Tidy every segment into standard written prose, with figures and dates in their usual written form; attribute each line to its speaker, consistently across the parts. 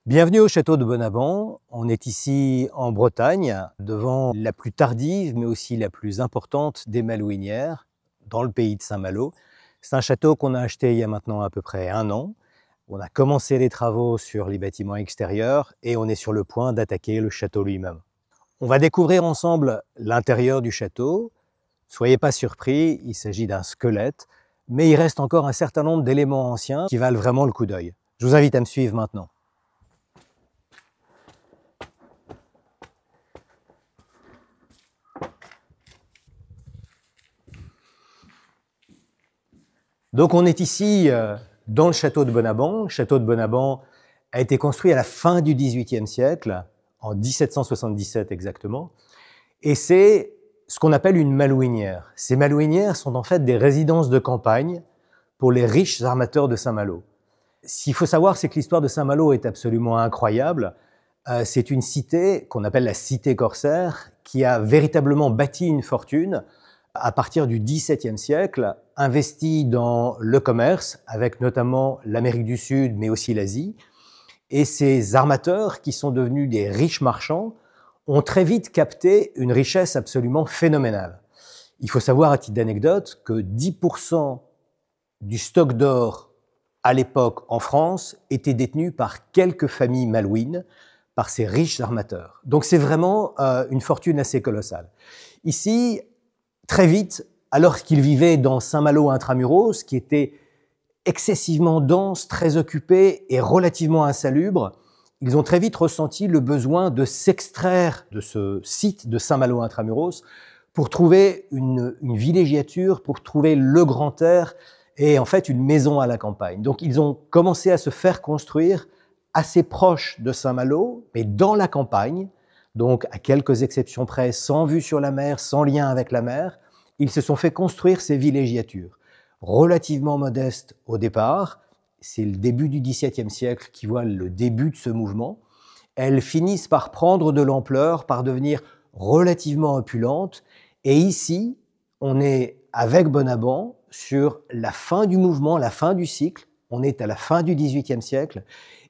Speaker 1: Bienvenue au château de Bonabant. On est ici en Bretagne, devant la plus tardive, mais aussi la plus importante des Malouinières, dans le pays de Saint-Malo. C'est un château qu'on a acheté il y a maintenant à peu près 1 an. On a commencé les travaux sur les bâtiments extérieurs et on est sur le point d'attaquer le château lui-même. On va découvrir ensemble l'intérieur du château. Soyez pas surpris, il s'agit d'un squelette, mais il reste encore un certain nombre d'éléments anciens qui valent vraiment le coup d'œil. Je vous invite à me suivre maintenant. Donc on est ici dans le château de Bonabant. Le château de Bonabant a été construit à la fin du XVIIIe siècle, en 1777 exactement, et c'est ce qu'on appelle une malouinière. Ces malouinières sont en fait des résidences de campagne pour les riches armateurs de Saint-Malo. Ce qu'il faut savoir, c'est que l'histoire de Saint-Malo est absolument incroyable. C'est une cité qu'on appelle la cité corsaire, qui a véritablement bâti une fortune à partir du XVIIe siècle, investi dans le commerce, avec notamment l'Amérique du Sud, mais aussi l'Asie. Et ces armateurs, qui sont devenus des riches marchands, ont très vite capté une richesse absolument phénoménale. Il faut savoir, à titre d'anecdote, que 10% du stock d'or à l'époque en France était détenu par quelques familles malouines, par ces riches armateurs. Donc c'est vraiment une fortune assez colossale. Ici, très vite, alors qu'ils vivaient dans Saint-Malo intramuros, qui était excessivement dense, très occupé et relativement insalubre, ils ont très vite ressenti le besoin de s'extraire de ce site de Saint-Malo intramuros pour trouver une villégiature, pour trouver le grand air et en fait une maison à la campagne. Donc ils ont commencé à se faire construire assez proche de Saint-Malo, mais dans la campagne, donc à quelques exceptions près, sans vue sur la mer, sans lien avec la mer, ils se sont fait construire ces villégiatures, relativement modestes au départ. C'est le début du XVIIe siècle qui voit le début de ce mouvement. Elles finissent par prendre de l'ampleur, par devenir relativement opulentes. Et ici, on est avec Bonabant sur la fin du mouvement, la fin du cycle. On est à la fin du XVIIIe siècle.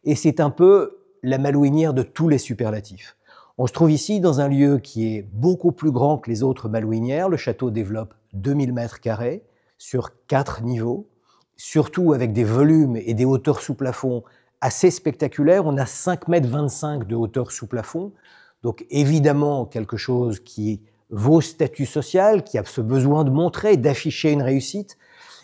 Speaker 1: Et c'est un peu la malouinière de tous les superlatifs. On se trouve ici dans un lieu qui est beaucoup plus grand que les autres malouinières. Le château développe 2000 mètres carrés sur 4 niveaux, surtout avec des volumes et des hauteurs sous plafond assez spectaculaires. On a 5,25 m de hauteur sous plafond, donc évidemment quelque chose qui vaut statut social, qui a ce besoin de montrer, d'afficher une réussite,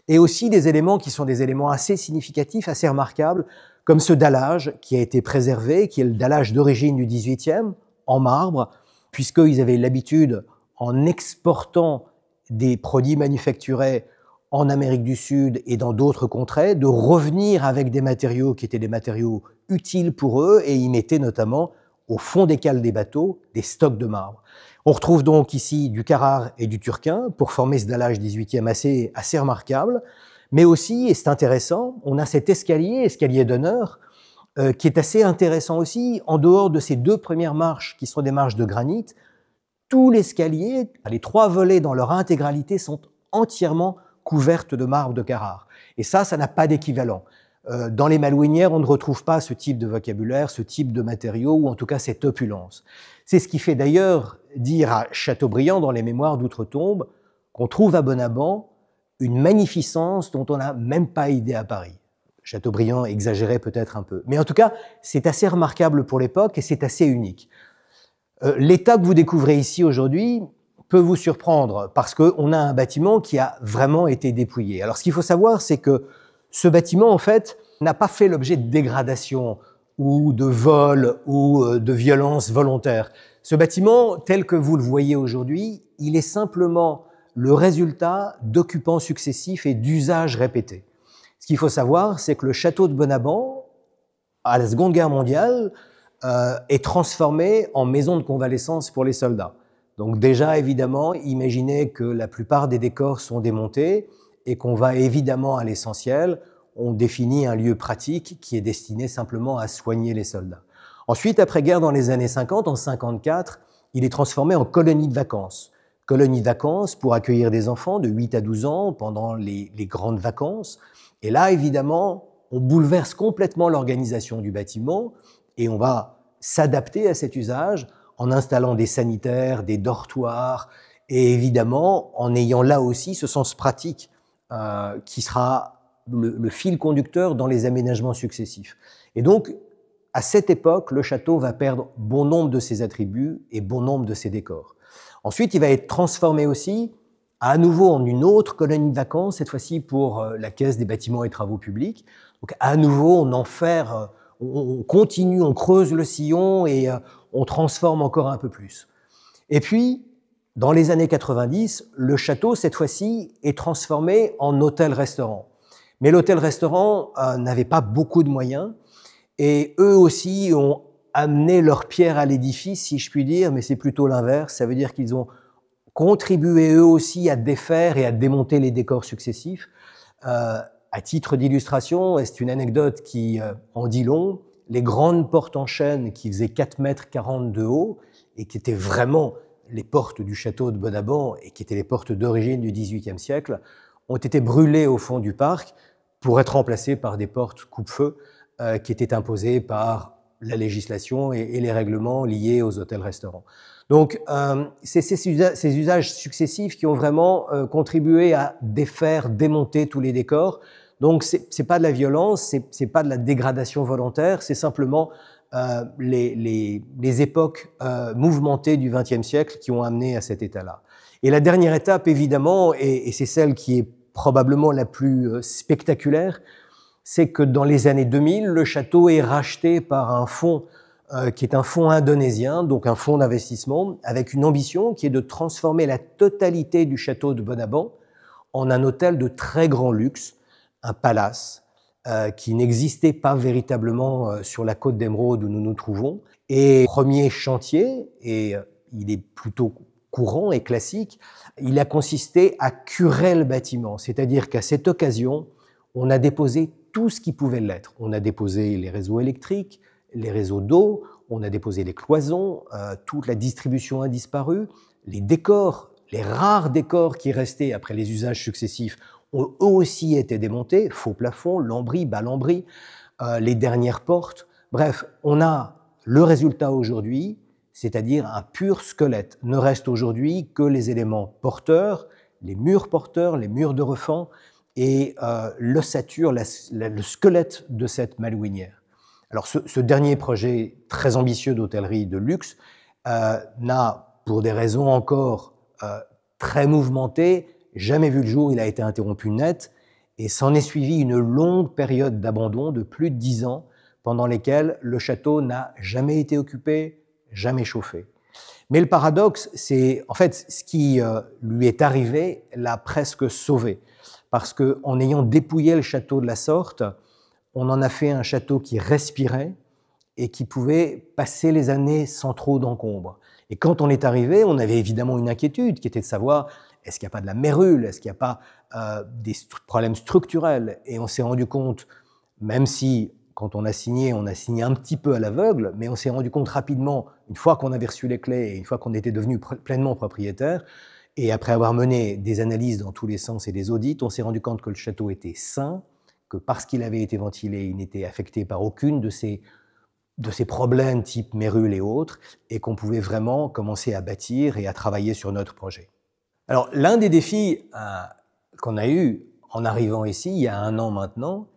Speaker 1: et aussi des éléments qui sont des éléments assez significatifs, assez remarquables, comme ce dallage qui a été préservé, qui est le dallage d'origine du XVIIIe, en marbre, puisqu'ils avaient l'habitude, en exportant des produits manufacturés en Amérique du Sud et dans d'autres contrées, de revenir avec des matériaux qui étaient des matériaux utiles pour eux, et ils mettaient notamment au fond des cales des bateaux des stocks de marbre. On retrouve donc ici du Carrare et du Turquin pour former ce dallage 18e assez remarquable, mais aussi, et c'est intéressant, on a cet escalier d'honneur, qui est assez intéressant aussi. En dehors de ces 2 premières marches, qui sont des marches de granit, tout l'escalier, les 3 volets dans leur intégralité, sont entièrement couvertes de marbre de Carrare. Et ça n'a pas d'équivalent. Dans les malouinières, on ne retrouve pas ce type de vocabulaire, ce type de matériaux, ou en tout cas cette opulence. C'est ce qui fait d'ailleurs dire à Chateaubriand, dans les Mémoires d'Outre-Tombe, qu'on trouve à Bonabant une magnificence dont on n'a même pas idée à Paris. Chateaubriand exagérait peut-être un peu. Mais en tout cas, c'est assez remarquable pour l'époque et c'est assez unique. L'état que vous découvrez ici aujourd'hui peut vous surprendre parce qu'on a un bâtiment qui a vraiment été dépouillé. Alors ce qu'il faut savoir, c'est que ce bâtiment, en fait, n'a pas fait l'objet de dégradation ou de vol ou de violence volontaire. Ce bâtiment, tel que vous le voyez aujourd'hui, il est simplement le résultat d'occupants successifs et d'usages répétés. Ce qu'il faut savoir, c'est que le château de Bonabant, à la Seconde Guerre mondiale, est transformé en maison de convalescence pour les soldats. Donc déjà, évidemment, imaginez que la plupart des décors sont démontés et qu'on va évidemment à l'essentiel. On définit un lieu pratique qui est destiné simplement à soigner les soldats. Ensuite, après-guerre, dans les années 50, en 54, il est transformé en colonie de vacances. Colonie de vacances pour accueillir des enfants de 8 à 12 ans pendant les grandes vacances. Et là, évidemment, on bouleverse complètement l'organisation du bâtiment et on va s'adapter à cet usage en installant des sanitaires, des dortoirs, et évidemment en ayant là aussi ce sens pratique qui sera le fil conducteur dans les aménagements successifs. Et donc, à cette époque, le château va perdre bon nombre de ses attributs et bon nombre de ses décors. Ensuite, il va être transformé aussi à nouveau en une autre colonie de vacances, cette fois-ci pour la Caisse des bâtiments et travaux publics. Donc à nouveau, on continue, on creuse le sillon et on transforme encore un peu plus. Et puis, dans les années 90, le château, cette fois-ci, est transformé en hôtel-restaurant. Mais l'hôtel-restaurant n'avait pas beaucoup de moyens et eux aussi ont amené leur pierre à l'édifice, si je puis dire, mais c'est plutôt l'inverse. Ça veut dire qu'ils ont contribué eux aussi à défaire et à démonter les décors successifs. À titre d'illustration, et c'est une anecdote qui en dit long, les grandes portes en chêne qui faisaient 4,40 m de haut et qui étaient vraiment les portes du château de Bonabant et qui étaient les portes d'origine du XVIIIe siècle, ont été brûlées au fond du parc pour être remplacées par des portes coupe-feu qui étaient imposées par la législation et les règlements liés aux hôtels-restaurants. Donc, c'est ces usages successifs qui ont vraiment contribué à défaire, démonter tous les décors. Donc, c'est pas de la violence, c'est pas de la dégradation volontaire, c'est simplement les époques mouvementées du XXe siècle qui ont amené à cet état-là. Et la dernière étape, évidemment, et c'est celle qui est probablement la plus spectaculaire, c'est que dans les années 2000, le château est racheté par un fonds qui est un fonds indonésien, donc un fonds d'investissement, avec une ambition qui est de transformer la totalité du château de Bonabant en un hôtel de très grand luxe, un palace, qui n'existait pas véritablement sur la côte d'Émeraude où nous nous trouvons. Et premier chantier, et il est plutôt courant et classique, il a consisté à curer le bâtiment, c'est-à-dire qu'à cette occasion, on a déposé tout ce qui pouvait l'être. On a déposé les réseaux électriques, les réseaux d'eau, on a déposé les cloisons, toute la distribution a disparu, les décors, les rares décors qui restaient après les usages successifs ont eux aussi été démontés, faux plafond, lambris, bas-lambris, les dernières portes. Bref, on a le résultat aujourd'hui, c'est-à-dire un pur squelette. Ne restent aujourd'hui que les éléments porteurs, les murs de refend et l'ossature, le squelette de cette malouinière. Alors ce dernier projet très ambitieux d'hôtellerie de luxe n'a, pour des raisons encore très mouvementées, jamais vu le jour. Il a été interrompu net et s'en est suivi une longue période d'abandon de plus de 10 ans pendant lesquelles le château n'a jamais été occupé, jamais chauffé. Mais le paradoxe, c'est en fait ce qui lui est arrivé l'a presque sauvé. Parce qu'en ayant dépouillé le château de la sorte, on en a fait un château qui respirait et qui pouvait passer les années sans trop d'encombre. Et quand on est arrivé, on avait évidemment une inquiétude qui était de savoir est-ce qu'il n'y a pas de la mérule, est-ce qu'il n'y a pas des problèmes structurels. Et on s'est rendu compte, même si quand on a signé un petit peu à l'aveugle, mais on s'est rendu compte rapidement, une fois qu'on avait reçu les clés et une fois qu'on était devenu pleinement propriétaire, et après avoir mené des analyses dans tous les sens et des audits, on s'est rendu compte que le château était sain, que parce qu'il avait été ventilé, il n'était affecté par aucune de ces problèmes type mérule et autres, et qu'on pouvait vraiment commencer à bâtir et à travailler sur notre projet. Alors, l'un des défis qu'on a eu en arrivant ici, il y a 1 an maintenant,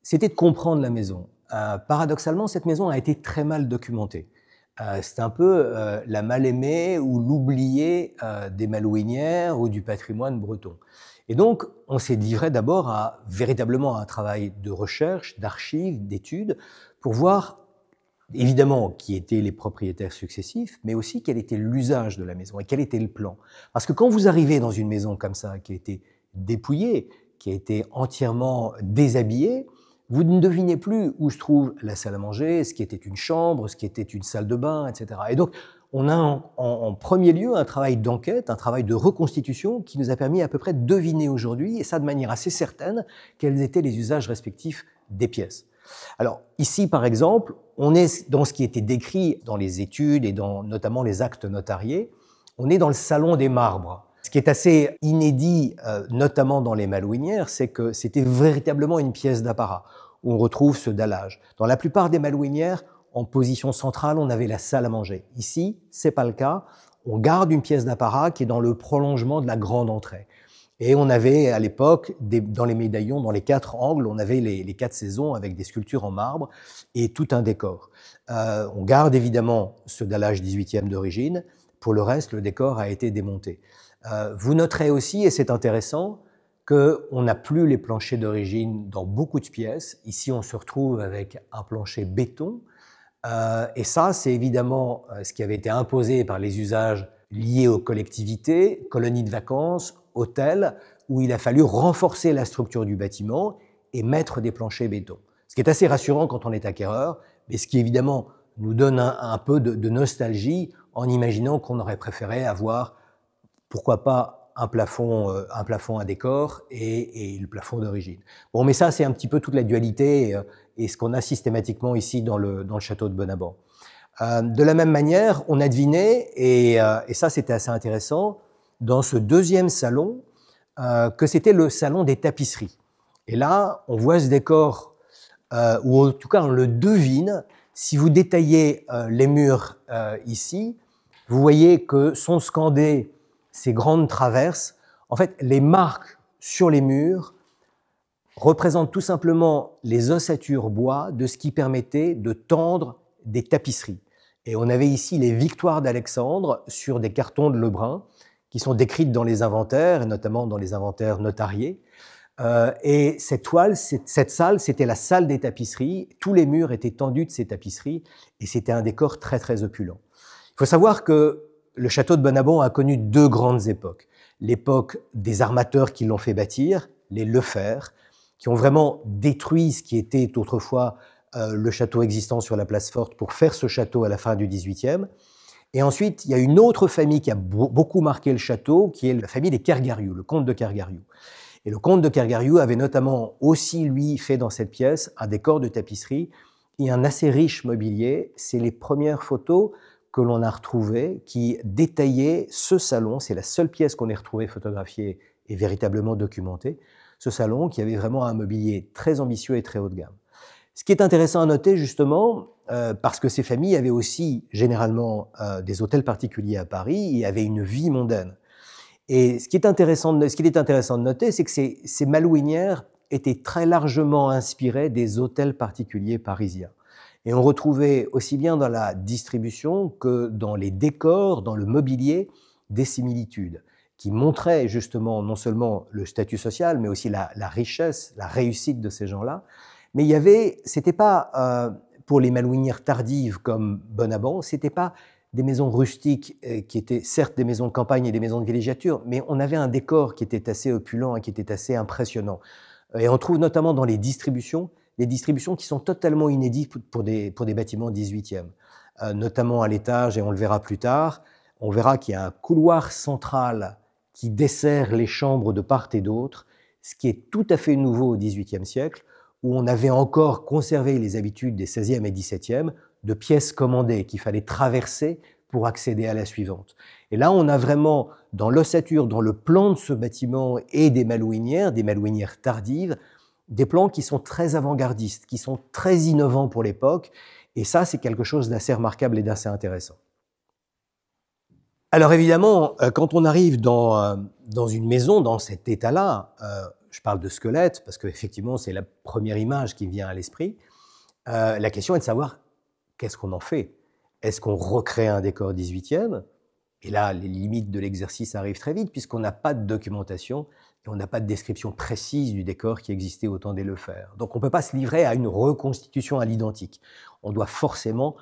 Speaker 1: c'était de comprendre la maison. Paradoxalement, cette maison a été très mal documentée. C'est un peu la mal-aimée ou l'oubliée des malouinières ou du patrimoine breton. Et donc, on s'est livré d'abord véritablement à un travail de recherche, d'archives, d'études, pour voir évidemment qui étaient les propriétaires successifs, mais aussi quel était l'usage de la maison et quel était le plan. Parce que quand vous arrivez dans une maison comme ça, qui a été dépouillée, qui a été entièrement déshabillée, vous ne devinez plus où se trouve la salle à manger, ce qui était une chambre, ce qui était une salle de bain, etc. Et donc, on a en premier lieu un travail d'enquête, un travail de reconstitution qui nous a permis à peu près de deviner aujourd'hui, et ça de manière assez certaine, quels étaient les usages respectifs des pièces. Alors ici, par exemple, on est dans ce qui était décrit dans les études et dans notamment les actes notariés, on est dans le salon des marbres. Ce qui est assez inédit, notamment dans les malouinières, c'est que c'était véritablement une pièce d'apparat, où on retrouve ce dallage. Dans la plupart des malouinières, en position centrale, on avait la salle à manger. Ici, c'est pas le cas. On garde une pièce d'apparat qui est dans le prolongement de la grande entrée. Et on avait à l'époque, dans les médaillons, dans les 4 angles, on avait les 4 saisons avec des sculptures en marbre et tout un décor. On garde évidemment ce dallage 18e d'origine. Pour le reste, le décor a été démonté. Vous noterez aussi, et c'est intéressant, qu'on n'a plus les planchers d'origine dans beaucoup de pièces. Ici, on se retrouve avec un plancher béton. Et ça, c'est évidemment ce qui avait été imposé par les usages liés aux collectivités, colonies de vacances, hôtels, où il a fallu renforcer la structure du bâtiment et mettre des planchers béton. Ce qui est assez rassurant quand on est acquéreur, mais ce qui évidemment nous donne un peu de nostalgie en imaginant qu'on aurait préféré avoir, pourquoi pas, un plafond à décor et le plafond d'origine. Bon, mais ça, c'est un petit peu toute la dualité et ce qu'on a systématiquement ici dans le château de Bonabant. De la même manière, on a deviné, et ça c'était assez intéressant, dans ce deuxième salon, que c'était le salon des tapisseries. Et là, on voit ce décor, ou en tout cas on le devine, si vous détaillez les murs ici, vous voyez que sont scandées ces grandes traverses. En fait, les marques sur les murs représentent tout simplement les ossatures bois de ce qui permettait de tendre des tapisseries. Et on avait ici les victoires d'Alexandre sur des cartons de Lebrun qui sont décrites dans les inventaires, et notamment dans les inventaires notariés. Et cette toile, cette salle, c'était la salle des tapisseries. Tous les murs étaient tendus de ces tapisseries et c'était un décor très, très opulent. Il faut savoir que le château de Bonabant a connu 2 grandes époques. L'époque des armateurs qui l'ont fait bâtir, les Lefebvre, qui ont vraiment détruit ce qui était autrefois le château existant sur la place Forte pour faire ce château à la fin du XVIIIe. Et ensuite, il y a une autre famille qui a beaucoup marqué le château, qui est la famille des Kergariou, le comte de Kergariou. Et le comte de Kergariou avait notamment aussi, lui, fait dans cette pièce un décor de tapisserie et un assez riche mobilier. C'est les premières photos que l'on a retrouvées qui détaillaient ce salon. C'est la seule pièce qu'on ait retrouvée photographiée et véritablement documentée. Ce salon qui avait vraiment un mobilier très ambitieux et très haut de gamme. Ce qui est intéressant à noter justement, parce que ces familles avaient aussi généralement des hôtels particuliers à Paris et avaient une vie mondaine. Et ce qu'il est intéressant de noter, c'est que ces malouinières étaient très largement inspirées des hôtels particuliers parisiens. Et on retrouvait aussi bien dans la distribution que dans les décors, dans le mobilier, des similitudes qui montraient justement non seulement le statut social, mais aussi la richesse, la réussite de ces gens-là. Mais c'était pas pour les malouinières tardives comme Bonabant, c'était pas des maisons rustiques qui étaient certes des maisons de campagne et des maisons de villégiature, mais on avait un décor qui était assez opulent et qui était assez impressionnant. Et on trouve notamment dans les distributions qui sont totalement inédites pour des bâtiments 18e. Notamment à l'étage, et on le verra plus tard, on verra qu'il y a un couloir central qui dessert les chambres de part et d'autre, ce qui est tout à fait nouveau au XVIIIe siècle, où on avait encore conservé les habitudes des XVIe et XVIIe, de pièces commandées qu'il fallait traverser pour accéder à la suivante. Et là, on a vraiment, dans l'ossature, dans le plan de ce bâtiment et des malouinières tardives, des plans qui sont très avant-gardistes, qui sont très innovants pour l'époque, et ça, c'est quelque chose d'assez remarquable et d'assez intéressant. Alors évidemment, quand on arrive dans une maison, dans cet état-là, je parle de squelette, parce qu'effectivement, c'est la première image qui me vient à l'esprit, la question est de savoir qu'est-ce qu'on en fait. Est-ce qu'on recrée un décor 18e? Et là, les limites de l'exercice arrivent très vite, puisqu'on n'a pas de documentation et on n'a pas de description précise du décor qui existait au temps des Lefebvre. Donc on ne peut pas se livrer à une reconstitution à l'identique. On doit forcément,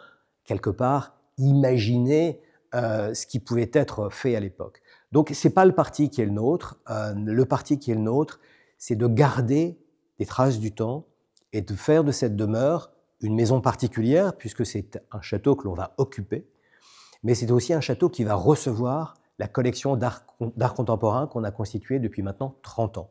Speaker 1: quelque part, imaginer ce qui pouvait être fait à l'époque. Donc ce n'est pas le parti qui est le nôtre. Le parti qui est le nôtre, c'est de garder des traces du temps et de faire de cette demeure une maison particulière, puisque c'est un château que l'on va occuper, mais c'est aussi un château qui va recevoir la collection d'art contemporain qu'on a constituée depuis maintenant 30 ans.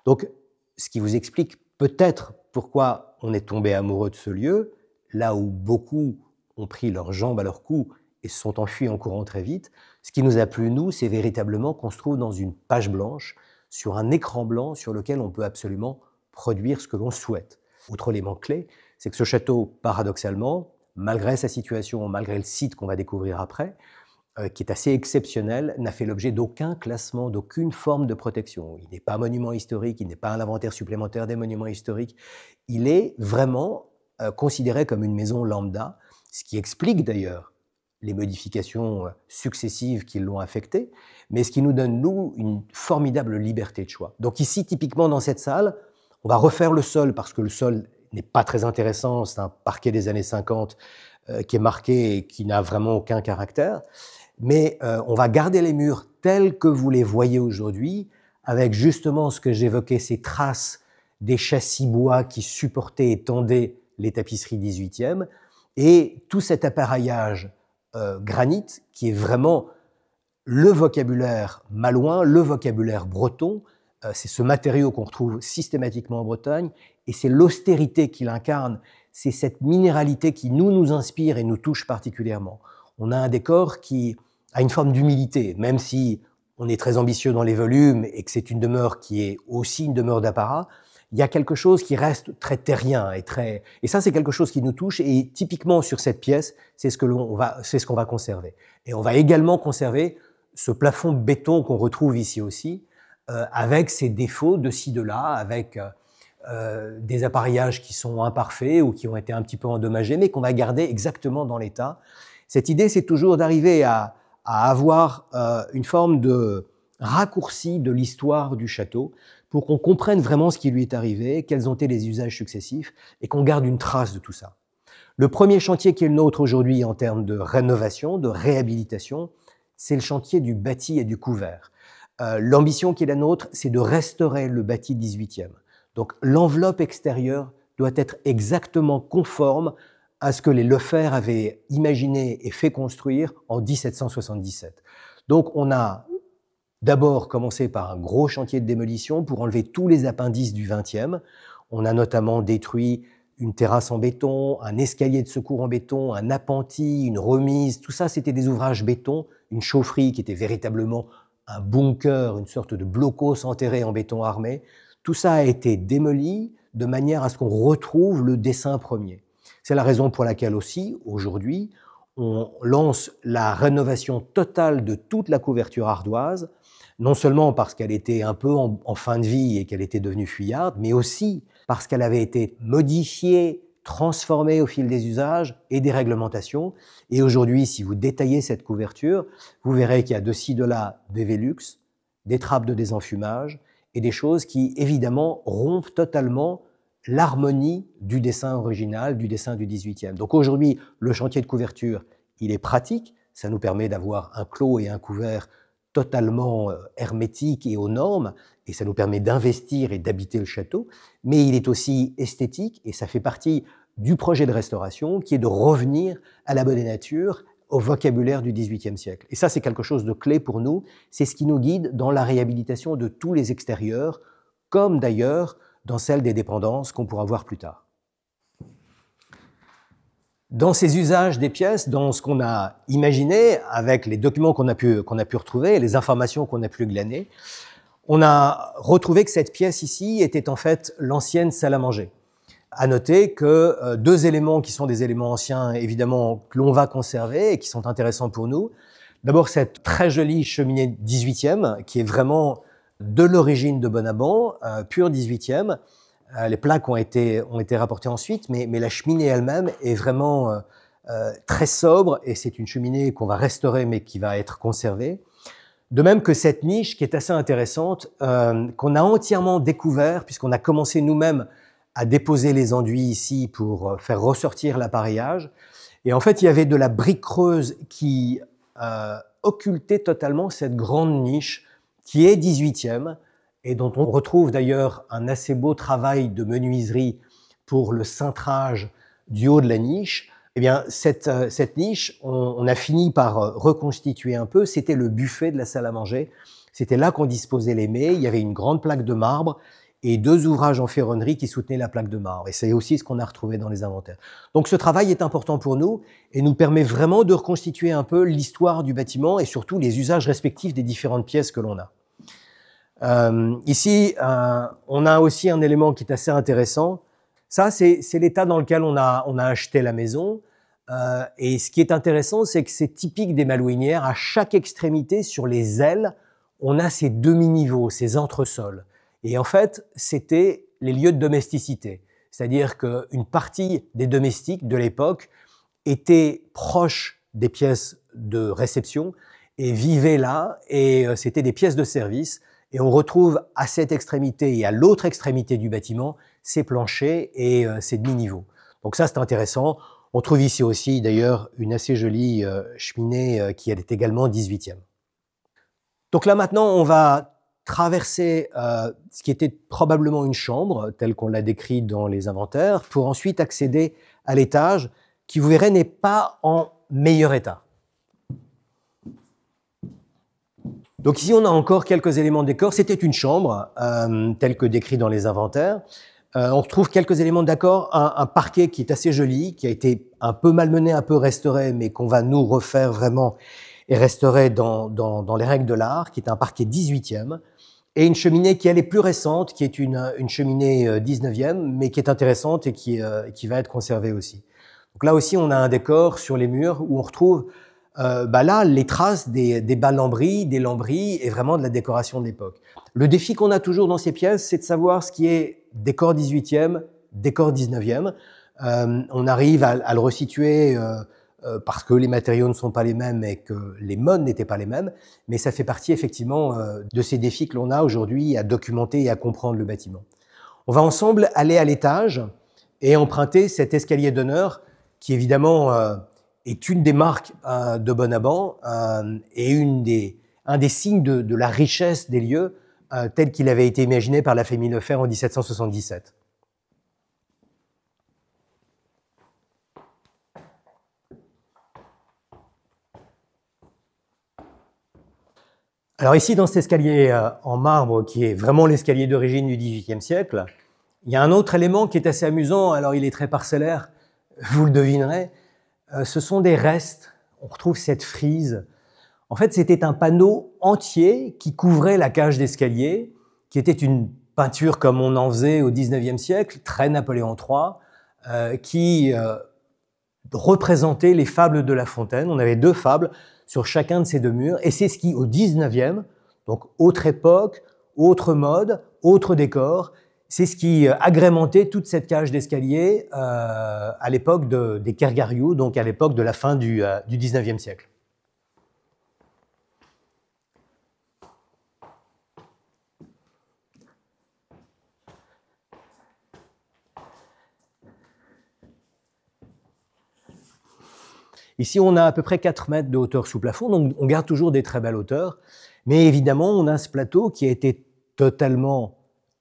Speaker 1: Donc, ce qui vous explique peut-être pourquoi on est tombé amoureux de ce lieu, là où beaucoup ont pris leurs jambes à leur cou et se sont enfuis en courant très vite. Ce qui nous a plu, nous, c'est véritablement qu'on se trouve dans une page blanche, sur un écran blanc sur lequel on peut absolument produire ce que l'on souhaite. Autre élément clé, c'est que ce château, paradoxalement, malgré sa situation, malgré le site qu'on va découvrir après, qui est assez exceptionnel, n'a fait l'objet d'aucun classement, d'aucune forme de protection. Il n'est pas monument historique, il n'est pas à l'inventaire supplémentaire des monuments historiques. Il est vraiment considéré comme une maison lambda, ce qui explique d'ailleurs les modifications successives qui l'ont affecté, mais ce qui nous donne, nous, une formidable liberté de choix. Donc ici, typiquement dans cette salle, on va refaire le sol, parce que le sol n'est pas très intéressant, c'est un parquet des années 50 qui est marqué et qui n'a vraiment aucun caractère. Mais on va garder les murs tels que vous les voyez aujourd'hui, avec justement ce que j'évoquais, ces traces des châssis bois qui supportaient et tendaient les tapisseries 18e, et tout cet appareillage granit qui est vraiment le vocabulaire malouin, le vocabulaire breton. C'est ce matériau qu'on retrouve systématiquement en Bretagne, et c'est l'austérité qu'il incarne, c'est cette minéralité qui nous inspire et nous touche particulièrement. On a un décor qui a une forme d'humilité, même si on est très ambitieux dans les volumes et que c'est une demeure qui est aussi une demeure d'apparat, il y a quelque chose qui reste très terrien et ça c'est quelque chose qui nous touche, et typiquement sur cette pièce, c'est ce qu'on va conserver. Et on va également conserver ce plafond béton qu'on retrouve ici aussi, avec ses défauts de ci, de là, avec des appareillages qui sont imparfaits ou qui ont été un petit peu endommagés, mais qu'on va garder exactement dans l'état. Cette idée, c'est toujours d'arriver à avoir une forme de raccourci de l'histoire du château pour qu'on comprenne vraiment ce qui lui est arrivé, quels ont été les usages successifs, et qu'on garde une trace de tout ça. Le premier chantier qui est le nôtre aujourd'hui en termes de rénovation, de réhabilitation, c'est le chantier du bâti et du couvert. L'ambition qui est la nôtre, c'est de restaurer le bâti 18e. Donc l'enveloppe extérieure doit être exactement conforme à ce que les Lefebvre avaient imaginé et fait construire en 1777. Donc on a d'abord commencé par un gros chantier de démolition pour enlever tous les appendices du 20e. On a notamment détruit une terrasse en béton, un escalier de secours en béton, un appentis, une remise. Tout ça, c'était des ouvrages béton, une chaufferie qui était véritablement un bunker, une sorte de blocos enterré en béton armé. Tout ça a été démoli de manière à ce qu'on retrouve le dessin premier. C'est la raison pour laquelle aussi, aujourd'hui, on lance la rénovation totale de toute la couverture ardoise, non seulement parce qu'elle était un peu en fin de vie et qu'elle était devenue fuyarde, mais aussi parce qu'elle avait été modifiée, transformée au fil des usages et des réglementations. Et aujourd'hui, si vous détaillez cette couverture, vous verrez qu'il y a de ci, de là des Velux, des trappes de désenfumage et des choses qui, évidemment, rompent totalement l'harmonie du dessin original, du dessin du 18e. Donc aujourd'hui, le chantier de couverture, il est pratique, ça nous permet d'avoir un clos et un couvert totalement hermétiques et aux normes, et ça nous permet d'investir et d'habiter le château, mais il est aussi esthétique, et ça fait partie du projet de restauration, qui est de revenir à la bonne nature, au vocabulaire du XVIIIe siècle. Et ça, c'est quelque chose de clé pour nous, c'est ce qui nous guide dans la réhabilitation de tous les extérieurs, comme d'ailleurs dans celle des dépendances qu'on pourra voir plus tard. Dans ces usages des pièces, dans ce qu'on a imaginé, avec les documents qu'on a pu retrouver, les informations qu'on a pu glaner, on a retrouvé que cette pièce ici était en fait l'ancienne salle à manger. À noter que deux éléments qui sont des éléments anciens, évidemment, que l'on va conserver et qui sont intéressants pour nous. D'abord, cette très jolie cheminée 18e, qui est vraiment de l'origine de Bonabant, pure 18e. Les plaques ont été rapportées ensuite, mais la cheminée elle-même est vraiment très sobre, et c'est une cheminée qu'on va restaurer, mais qui va être conservée. De même que cette niche, qui est assez intéressante, qu'on a entièrement découvert, puisqu'on a commencé nous-mêmes à déposer les enduits ici pour faire ressortir l'appareillage. Et en fait, il y avait de la brique creuse qui occultait totalement cette grande niche qui est 18e et dont on retrouve d'ailleurs un assez beau travail de menuiserie pour le cintrage du haut de la niche. Eh bien, cette niche, on a fini par reconstituer un peu. C'était le buffet de la salle à manger. C'était là qu'on disposait les mets. Il y avait une grande plaque de marbre et deux ouvrages en ferronnerie qui soutenaient la plaque de marbre. Et c'est aussi ce qu'on a retrouvé dans les inventaires. Donc ce travail est important pour nous et nous permet vraiment de reconstituer un peu l'histoire du bâtiment et surtout les usages respectifs des différentes pièces que l'on a. Ici, on a aussi un élément qui est assez intéressant. Ça, c'est l'état dans lequel on a acheté la maison. Et ce qui est intéressant, c'est que c'est typique des malouinières. À chaque extrémité, sur les ailes, on a ces demi-niveaux, ces entresols. Et en fait, c'était les lieux de domesticité. C'est-à-dire qu'une partie des domestiques de l'époque étaient proches des pièces de réception et vivaient là, et c'était des pièces de service. Et on retrouve à cette extrémité et à l'autre extrémité du bâtiment ces planchers et ces demi-niveaux. Donc ça, c'est intéressant. On trouve ici aussi, d'ailleurs, une assez jolie cheminée qui est également 18e. Donc là, maintenant, on va traverser ce qui était probablement une chambre, telle qu'on l'a décrit dans les inventaires, pour ensuite accéder à l'étage, qui, vous verrez, n'est pas en meilleur état. Donc ici, on a encore quelques éléments de décor. C'était une chambre, telle que décrit dans les inventaires. On retrouve quelques éléments de décor, un parquet qui est assez joli, qui a été un peu malmené, un peu restauré, mais qu'on va nous refaire vraiment et restaurer dans les règles de l'art, qui est un parquet 18e, et une cheminée qui elle est plus récente, qui est une cheminée 19e, mais qui est intéressante et qui va être conservée aussi. Donc là aussi, on a un décor sur les murs où on retrouve là les traces des bas lambris, des lambris et vraiment de la décoration de l'époque. Le défi qu'on a toujours dans ces pièces, c'est de savoir ce qui est décor 18e, décor 19e. On arrive à le resituer parce que les matériaux ne sont pas les mêmes et que les modes n'étaient pas les mêmes, mais ça fait partie effectivement de ces défis que l'on a aujourd'hui à documenter et à comprendre le bâtiment. On va ensemble aller à l'étage et emprunter cet escalier d'honneur qui évidemment est une des marques de Bonaban et un des signes de la richesse des lieux tel qu'il avait été imaginé par la famille Nefer en 1777. Alors ici, dans cet escalier en marbre, qui est vraiment l'escalier d'origine du XVIIIe siècle, il y a un autre élément qui est assez amusant, alors il est très parcellaire, vous le devinerez, ce sont des restes, on retrouve cette frise. En fait, c'était un panneau entier qui couvrait la cage d'escalier, qui était une peinture comme on en faisait au XIXe siècle, très Napoléon III, qui représentait les fables de La Fontaine. On avait 2 fables sur chacun de ces 2 murs, et c'est ce qui, au XIXe, donc autre époque, autre mode, autre décor, c'est ce qui agrémentait toute cette cage d'escalier à l'époque des Kergariou, donc à l'époque de la fin du XIXe siècle. Ici, on a à peu près 4 mètres de hauteur sous plafond, donc on garde toujours des très belles hauteurs. Mais évidemment, on a ce plateau qui a été totalement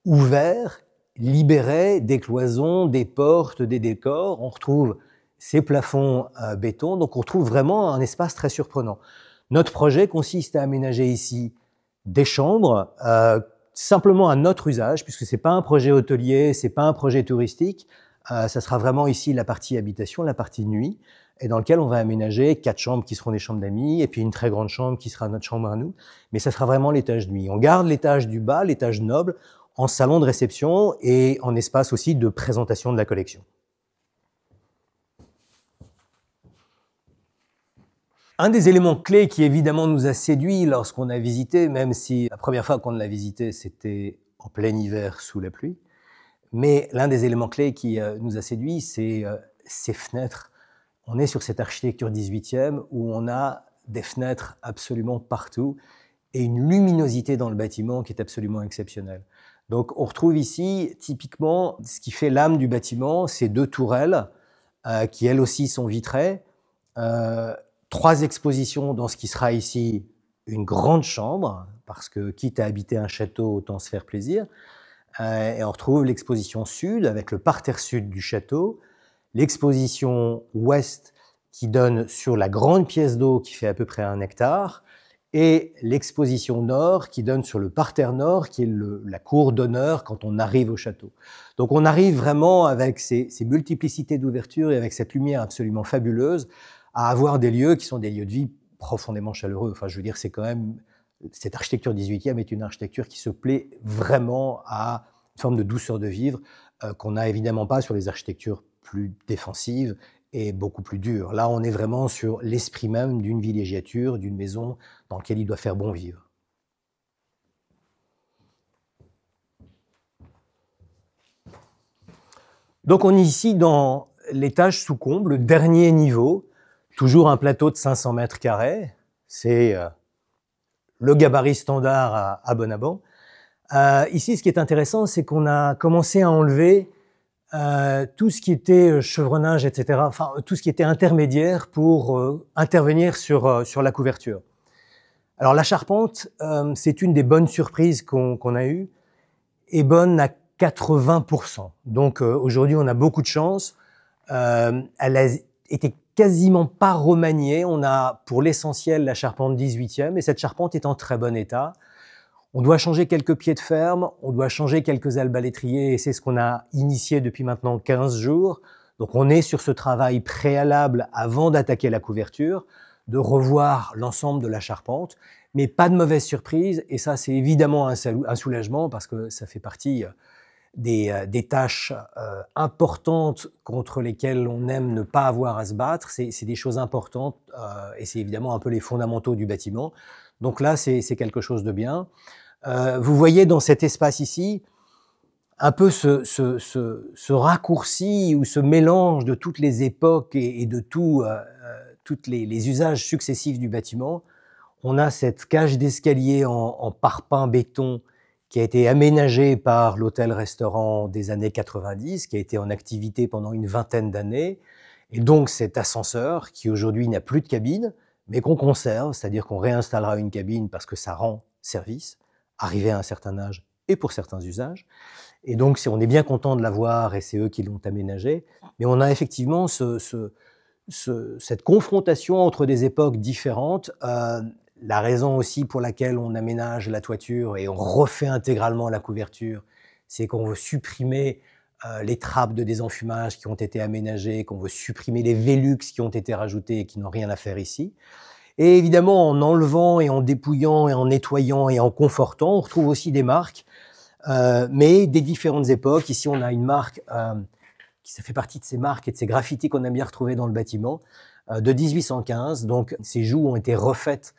Speaker 1: ouvert, libéré des cloisons, des portes, des décors. On retrouve ces plafonds béton, donc on retrouve vraiment un espace très surprenant. Notre projet consiste à aménager ici des chambres, simplement à notre usage, puisque c'est pas un projet hôtelier, c'est pas un projet touristique. Ça sera vraiment ici la partie habitation, la partie nuit, et dans lequel on va aménager 4 chambres qui seront des chambres d'amis, et puis une très grande chambre qui sera notre chambre à nous. Mais ça sera vraiment l'étage nuit. On garde l'étage du bas, l'étage noble, en salon de réception et en espace aussi de présentation de la collection. Un des éléments clés qui évidemment nous a séduit lorsqu'on a visité, même si la première fois qu'on l'a visité, c'était en plein hiver sous la pluie, mais l'un des éléments clés qui nous a séduit, c'est ces fenêtres. On est sur cette architecture 18e où on a des fenêtres absolument partout et une luminosité dans le bâtiment qui est absolument exceptionnelle. Donc on retrouve ici typiquement ce qui fait l'âme du bâtiment, ces 2 tourelles qui elles aussi sont vitrées, 3 expositions dans ce qui sera ici une grande chambre, parce que quitte à habiter un château, autant se faire plaisir. Et on retrouve l'exposition sud avec le parterre sud du château, l'exposition ouest qui donne sur la grande pièce d'eau qui fait à peu près 1 hectare, et l'exposition nord qui donne sur le parterre nord, qui est la cour d'honneur quand on arrive au château. Donc on arrive vraiment avec ces multiplicités d'ouvertures et avec cette lumière absolument fabuleuse à avoir des lieux qui sont des lieux de vie profondément chaleureux. Enfin, je veux dire, c'est quand même, cette architecture 18e est une architecture qui se plaît vraiment à une forme de douceur de vivre qu'on n'a évidemment pas sur les architectures plus défensives est beaucoup plus dur. Là, on est vraiment sur l'esprit même d'une villégiature, d'une maison dans laquelle il doit faire bon vivre. Donc on est ici dans l'étage sous comble, le dernier niveau, toujours un plateau de 500 mètres carrés. C'est le gabarit standard à Bonaban. Ici, ce qui est intéressant, c'est qu'on a commencé à enlever tout ce qui était chevronnage, etc., enfin tout ce qui était intermédiaire pour intervenir sur la couverture. Alors la charpente, c'est une des bonnes surprises qu'on a eues, et bonne à 80%. Donc aujourd'hui, on a beaucoup de chance. Elle a été quasiment pas remaniée. On a pour l'essentiel la charpente 18e, et cette charpente est en très bon état. On doit changer quelques pieds de ferme, on doit changer quelques albalétriers, et c'est ce qu'on a initié depuis maintenant 15 jours. Donc on est sur ce travail préalable avant d'attaquer la couverture, de revoir l'ensemble de la charpente, mais pas de mauvaise surprise, et ça c'est évidemment un soulagement parce que ça fait partie des tâches importantes contre lesquelles on aime ne pas avoir à se battre. C'est des choses importantes et c'est évidemment un peu les fondamentaux du bâtiment. Donc là, c'est quelque chose de bien. Vous voyez dans cet espace ici un peu ce raccourci ou ce mélange de toutes les époques et de tous les usages successifs du bâtiment. On a cette cage d'escalier en parpaing béton qui a été aménagée par l'hôtel-restaurant des années 90, qui a été en activité pendant une vingtaine d'années. Et donc cet ascenseur qui aujourd'hui n'a plus de cabine, mais qu'on conserve, c'est-à-dire qu'on réinstallera une cabine parce que ça rend service, arrivé à un certain âge et pour certains usages. Et donc on est bien content de l'avoir et c'est eux qui l'ont aménagé. Mais on a effectivement cette confrontation entre des époques différentes. La raison aussi pour laquelle on aménage la toiture et on refait intégralement la couverture, c'est qu'on veut supprimer les trappes de désenfumage qui ont été aménagées, qu'on veut supprimer les Velux qui ont été rajoutés et qui n'ont rien à faire ici. Et évidemment, en enlevant et en dépouillant et en nettoyant et en confortant, on retrouve aussi des marques, mais des différentes époques. Ici, on a une marque ça fait partie de ces marques et de ces graffitis qu'on aime bien retrouver dans le bâtiment, de 1815. Donc, ces joues ont été refaites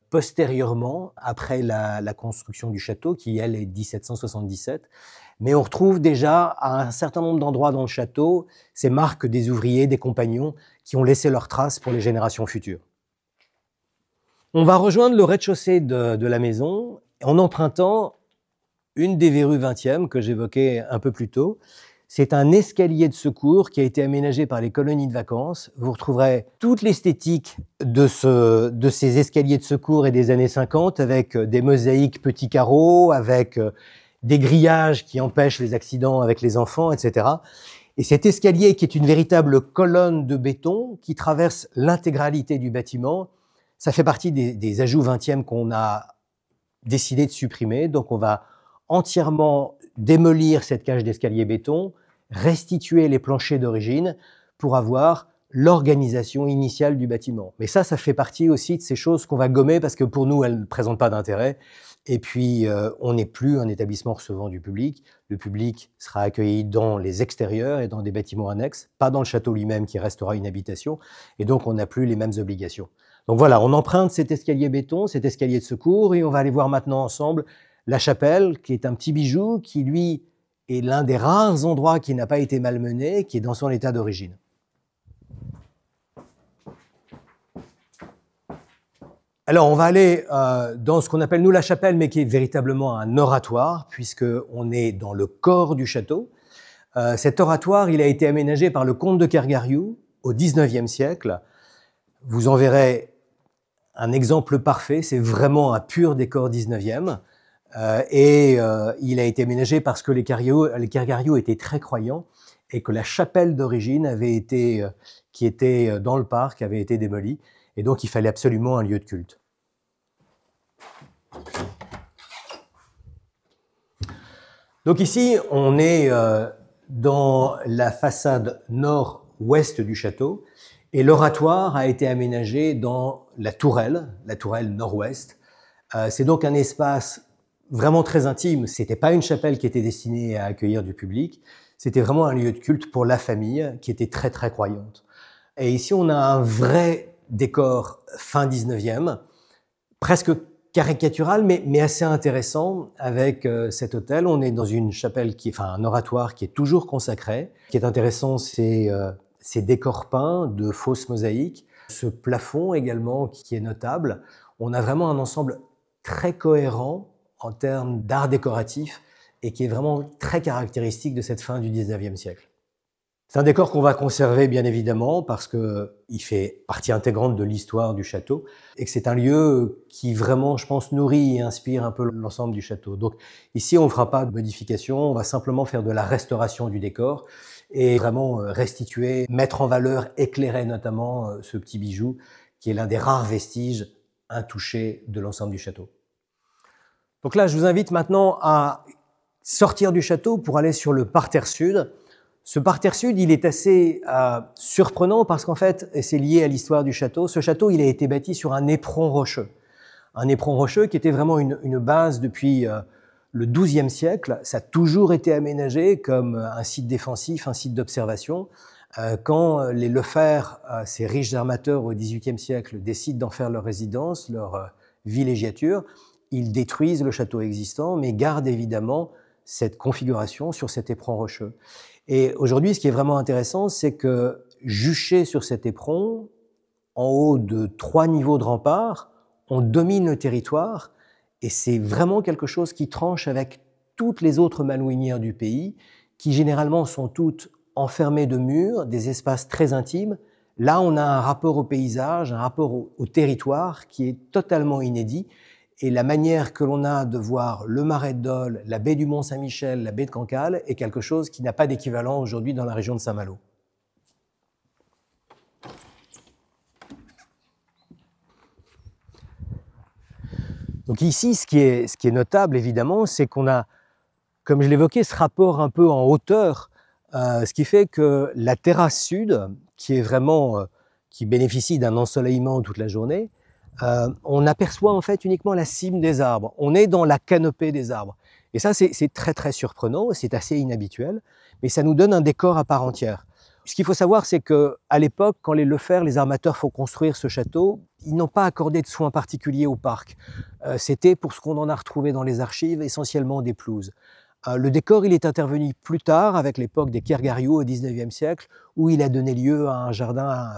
Speaker 1: postérieurement, après la construction du château, qui, elle, est 1777. Mais on retrouve déjà, à un certain nombre d'endroits dans le château, ces marques des ouvriers, des compagnons, qui ont laissé leurs traces pour les générations futures. On va rejoindre le rez-de-chaussée de la maison, en empruntant une des verrues 20e que j'évoquais un peu plus tôt. C'est un escalier de secours qui a été aménagé par les colonies de vacances. Vous retrouverez toute l'esthétique de ces escaliers de secours et des années 50 avec des mosaïques petits carreaux, avec des grillages qui empêchent les accidents avec les enfants, etc. Et cet escalier qui est une véritable colonne de béton qui traverse l'intégralité du bâtiment, ça fait partie des ajouts 20e qu'on a décidé de supprimer. Donc on va entièrement démolir cette cage d'escalier béton, restituer les planchers d'origine pour avoir l'organisation initiale du bâtiment. Mais ça fait partie aussi de ces choses qu'on va gommer parce que pour nous, elles ne présentent pas d'intérêt. Et puis, on n'est plus un établissement recevant du public. Le public sera accueilli dans les extérieurs et dans des bâtiments annexes, pas dans le château lui-même qui restera une habitation. Et donc, on n'a plus les mêmes obligations. Donc voilà, on emprunte cet escalier béton, cet escalier de secours, et on va aller voir maintenant ensemble la chapelle, qui est un petit bijou, qui lui est l'un des rares endroits qui n'a pas été malmené, qui est dans son état d'origine. Alors, on va aller dans ce qu'on appelle nous la chapelle, mais qui est véritablement un oratoire, puisqu'on est dans le corps du château. Cet oratoire, il a été aménagé par le comte de Kergariou au XIXe siècle. Vous en verrez un exemple parfait, c'est vraiment un pur décor XIXe. Il a été aménagé parce que les Kergariou étaient très croyants et que la chapelle d'origine qui était dans le parc avait été démolie. Et donc, il fallait absolument un lieu de culte. Donc ici, on est dans la façade nord-ouest du château et l'oratoire a été aménagé dans la tourelle nord-ouest. C'est donc un espace vraiment très intime. C'était pas une chapelle qui était destinée à accueillir du public. C'était vraiment un lieu de culte pour la famille qui était très, très croyante. Et ici, on a un vrai décor fin 19e, presque caricatural, mais assez intéressant avec cet hôtel. On est dans une chapelle un oratoire qui est toujours consacré. Ce qui est intéressant, c'est ces décors peints de fausses mosaïques, ce plafond également qui est notable. On a vraiment un ensemble très cohérent en termes d'art décoratif et qui est vraiment très caractéristique de cette fin du 19e siècle. C'est un décor qu'on va conserver bien évidemment parce qu'il fait partie intégrante de l'histoire du château et que c'est un lieu qui vraiment, je pense, nourrit et inspire un peu l'ensemble du château. Donc ici, on ne fera pas de modification, on va simplement faire de la restauration du décor et vraiment restituer, mettre en valeur, éclairer notamment ce petit bijou qui est l'un des rares vestiges intouchés de l'ensemble du château. Donc là, je vous invite maintenant à sortir du château pour aller sur le parterre sud. Ce parterre sud, il est assez surprenant parce qu'en fait, et c'est lié à l'histoire du château, ce château, il a été bâti sur un éperon rocheux. Un éperon rocheux qui était vraiment une base depuis le XIIe siècle. Ça a toujours été aménagé comme un site défensif, un site d'observation. Quand les Lefebvre, ces riches armateurs au XVIIIe siècle, décident d'en faire leur résidence, leur villégiature, ils détruisent le château existant, mais gardent évidemment cette configuration sur cet éperon rocheux. Et aujourd'hui, ce qui est vraiment intéressant, c'est que juché sur cet éperon, en haut de 3 niveaux de rempart, on domine le territoire et c'est vraiment quelque chose qui tranche avec toutes les autres malouinières du pays, qui généralement sont toutes enfermées de murs, des espaces très intimes. Là, on a un rapport au paysage, un rapport au territoire qui est totalement inédit. Et la manière que l'on a de voir le Marais de Dol, la baie du Mont-Saint-Michel, la baie de Cancale est quelque chose qui n'a pas d'équivalent aujourd'hui dans la région de Saint-Malo. Donc ici, ce qui est notable évidemment, c'est qu'on a, comme je l'évoquais, ce rapport un peu en hauteur, ce qui fait que la terrasse sud, qui est vraiment, qui bénéficie d'un ensoleillement toute la journée, on aperçoit en fait uniquement la cime des arbres. On est dans la canopée des arbres. Et ça, c'est très très surprenant, c'est assez inhabituel, mais ça nous donne un décor à part entière. Ce qu'il faut savoir, c'est qu'à l'époque, quand les Lefebvre, les armateurs, font construire ce château, ils n'ont pas accordé de soins particuliers au parc. C'était, pour ce qu'on en a retrouvé dans les archives, essentiellement des pelouses. Le décor, il est intervenu plus tard, avec l'époque des Kergariou au XIXe siècle, où il a donné lieu à un jardin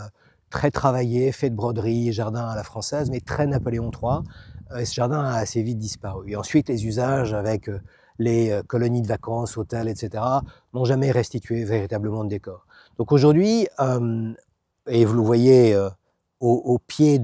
Speaker 1: très travaillé, fait de broderie, jardin à la française, mais très Napoléon III. Ce jardin a assez vite disparu. Et ensuite, les usages avec les colonies de vacances, hôtels, etc., n'ont jamais restitué véritablement de décor. Donc aujourd'hui, et vous le voyez au pied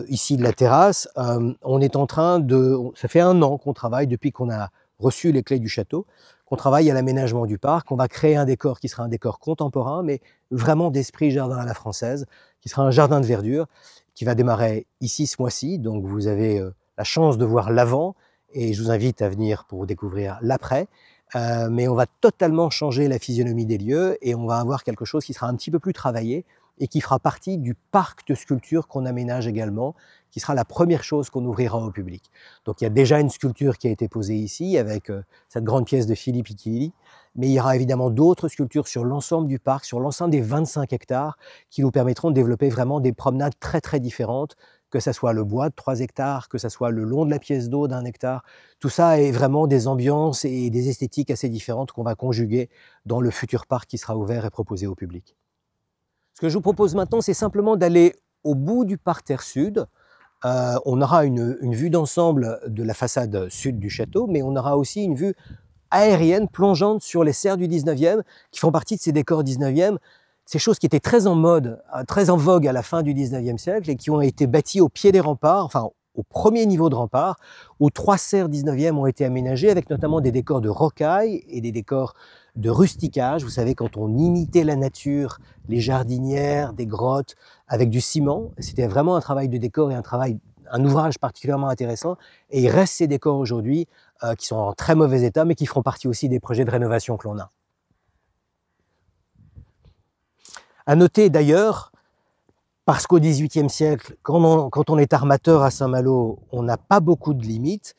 Speaker 1: ici de la terrasse, on est en train ça fait 1 an qu'on travaille, depuis qu'on a reçu les clés du château, qu'on travaille à l'aménagement du parc. On va créer un décor qui sera un décor contemporain, mais vraiment d'esprit jardin à la française, qui sera un jardin de verdure, qui va démarrer ici ce mois-ci. Donc vous avez la chance de voir l'avant, et je vous invite à venir pour découvrir l'après. Mais on va totalement changer la physionomie des lieux, et on va avoir quelque chose qui sera un petit peu plus travaillé, et qui fera partie du parc de sculptures qu'on aménage également, qui sera la première chose qu'on ouvrira au public. Donc il y a déjà une sculpture qui a été posée ici, avec cette grande pièce de Philippe Ichili, mais il y aura évidemment d'autres sculptures sur l'ensemble du parc, sur l'ensemble des 25 hectares, qui nous permettront de développer vraiment des promenades très très différentes, que ce soit le bois de 3 hectares, que ce soit le long de la pièce d'eau d'1 hectare. Tout ça est vraiment des ambiances et des esthétiques assez différentes qu'on va conjuguer dans le futur parc qui sera ouvert et proposé au public. Ce que je vous propose maintenant, c'est simplement d'aller au bout du parterre sud. On aura une vue d'ensemble de la façade sud du château, mais on aura aussi une vue aérienne plongeante sur les serres du 19e, qui font partie de ces décors 19e, ces choses qui étaient très en mode, très en vogue à la fin du 19e siècle et qui ont été bâties au pied des remparts, enfin au premier niveau de rempart, où 3 serres 19e ont été aménagées, avec notamment des décors de rocaille et des décors de rusticage. Vous savez, quand on imitait la nature, les jardinières, des grottes, avec du ciment, c'était vraiment un travail de décor et un ouvrage particulièrement intéressant. Et il reste ces décors aujourd'hui qui sont en très mauvais état, mais qui feront partie aussi des projets de rénovation que l'on a. À noter d'ailleurs, parce qu'au XVIIIe siècle, quand on est armateur à Saint-Malo, on n'a pas beaucoup de limites.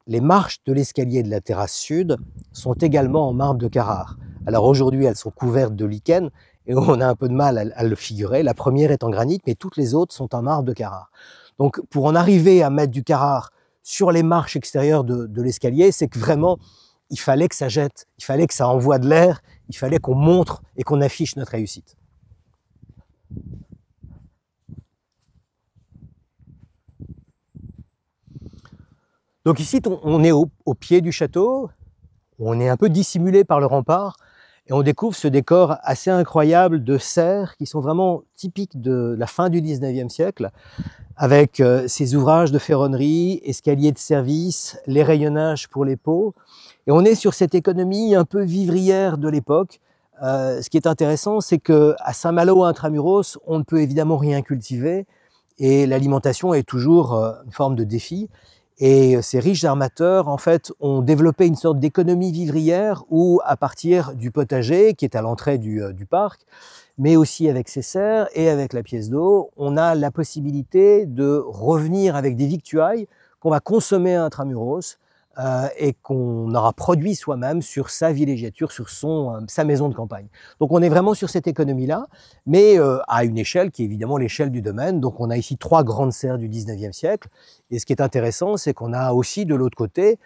Speaker 1: Les marches de l'escalier de la terrasse sud sont également en marbre de Carrare. Alors aujourd'hui, elles sont couvertes de lichen, et on a un peu de mal à le figurer. La première est en granit, mais toutes les autres sont en marbre de Carrare. Donc pour en arriver à mettre du Carrare sur les marches extérieures de l'escalier, c'est que vraiment, il fallait que ça jette, il fallait que ça envoie de l'air, il fallait qu'on montre et qu'on affiche notre réussite. Donc ici, on est au pied du château, on est un peu dissimulé par le rempart, et on découvre ce décor assez incroyable de serres qui sont vraiment typiques de la fin du 19e siècle, avec ces ouvrages de ferronnerie, escaliers de service, les rayonnages pour les pots. Et on est sur cette économie un peu vivrière de l'époque. Ce qui est intéressant, c'est qu'à Saint-Malo intramuros, on ne peut évidemment rien cultiver et l'alimentation est toujours une forme de défi. Et ces riches armateurs, en fait, ont développé une sorte d'économie vivrière où, à partir du potager, qui est à l'entrée du parc, mais aussi avec ses serres et avec la pièce d'eau, on a la possibilité de revenir avec des victuailles qu'on va consommer à intramuros et qu'on aura produit soi-même sur sa villégiature, sur sa maison de campagne. Donc on est vraiment sur cette économie-là, mais à une échelle qui est évidemment l'échelle du domaine. Donc on a ici 3 grandes serres du 19e siècle. Et ce qui est intéressant, c'est qu'on a aussi de l'autre côté,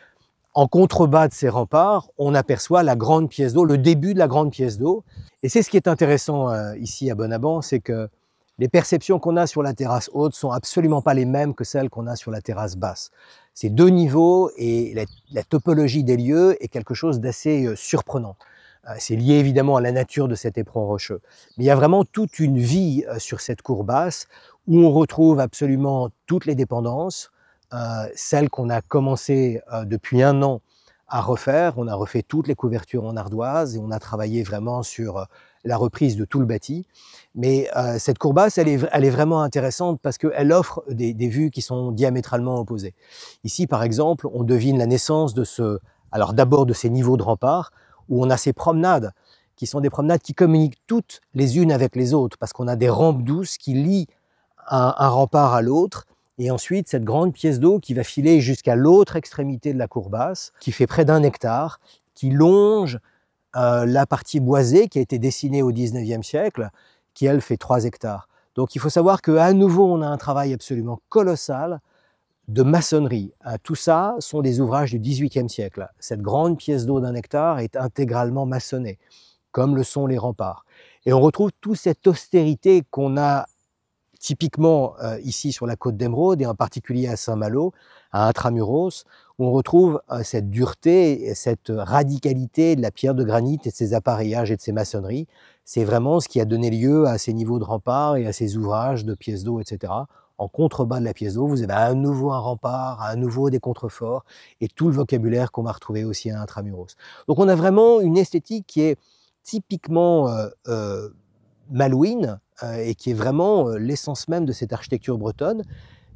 Speaker 1: en contrebas de ces remparts, on aperçoit la grande pièce d'eau, le début de la grande pièce d'eau. Et c'est ce qui est intéressant ici à Bonaban, c'est que les perceptions qu'on a sur la terrasse haute sont absolument pas les mêmes que celles qu'on a sur la terrasse basse. C'est 2 niveaux et la topologie des lieux est quelque chose d'assez surprenant. C'est lié évidemment à la nature de cet éperon rocheux. Mais il y a vraiment toute une vie sur cette cour basse où on retrouve absolument toutes les dépendances, celles qu'on a commencé depuis 1 an à refaire. On a refait toutes les couvertures en ardoise et on a travaillé vraiment sur la reprise de tout le bâti. Mais cette cour basse, elle est vraiment intéressante parce qu'elle offre des vues qui sont diamétralement opposées. Ici, par exemple, on devine la naissance de alors d'abord de ces niveaux de rempart, où on a ces promenades, qui sont des promenades qui communiquent toutes les unes avec les autres, parce qu'on a des rampes douces qui lient un rempart à l'autre, et ensuite cette grande pièce d'eau qui va filer jusqu'à l'autre extrémité de la cour basse, qui fait près d'1 hectare, qui longe la partie boisée qui a été dessinée au 19e siècle, qui elle fait 3 hectares. Donc il faut savoir qu'à nouveau on a un travail absolument colossal de maçonnerie. Tout ça sont des ouvrages du 18e siècle. Cette grande pièce d'eau d'1 hectare est intégralement maçonnée, comme le sont les remparts. Et on retrouve toute cette austérité qu'on a typiquement ici sur la côte d'Émeraude et en particulier à Saint-Malo, à Intramuros, où on retrouve cette dureté et cette radicalité de la pierre de granit et de ses appareillages et de ses maçonneries. C'est vraiment ce qui a donné lieu à ces niveaux de remparts et à ces ouvrages de pièces d'eau, etc. En contrebas de la pièce d'eau, vous avez à nouveau un rempart, à nouveau des contreforts et tout le vocabulaire qu'on va retrouver aussi à Intramuros. Donc on a vraiment une esthétique qui est typiquement malouine et qui est vraiment l'essence même de cette architecture bretonne,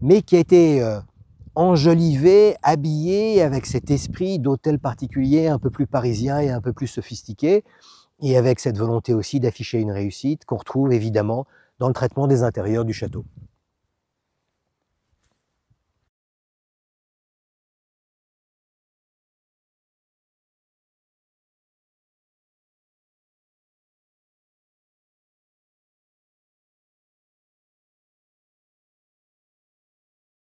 Speaker 1: mais qui a été enjolivée, habillée avec cet esprit d'hôtel particulier un peu plus parisien et un peu plus sophistiqué, et avec cette volonté aussi d'afficher une réussite qu'on retrouve évidemment dans le traitement des intérieurs du château.